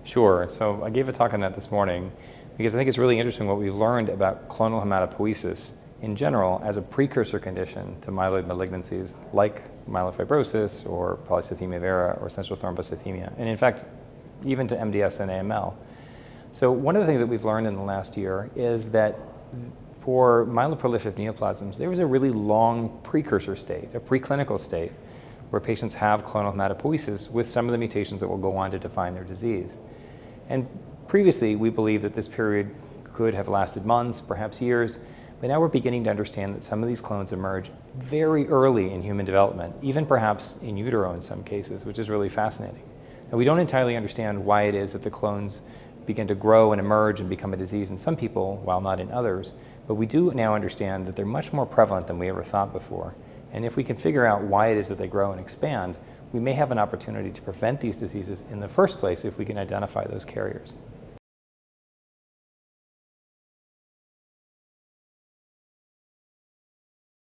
Sure. So I gave a talk on that this morning because I think it's really interesting what we've learned about clonal hematopoiesis in general as a precursor condition to myeloid malignancies like myelofibrosis or polycythemia vera or central thrombocythemia, and in fact, even to MDS and AML. So one of the things that we've learned in the last year is that for myeloproliferative neoplasms, there was a really long precursor state, a preclinical state, where patients have clonal hematopoiesis with some of the mutations that will go on to define their disease. And previously, we believed that this period could have lasted months, perhaps years, but now we're beginning to understand that some of these clones emerge very early in human development, even perhaps in utero in some cases, which is really fascinating. Now, we don't entirely understand why it is that the clones begin to grow and emerge and become a disease in some people, while not in others, but we do now understand that they're much more prevalent than we ever thought before. And if we can figure out why it is that they grow and expand, we may have an opportunity to prevent these diseases in the first place if we can identify those carriers.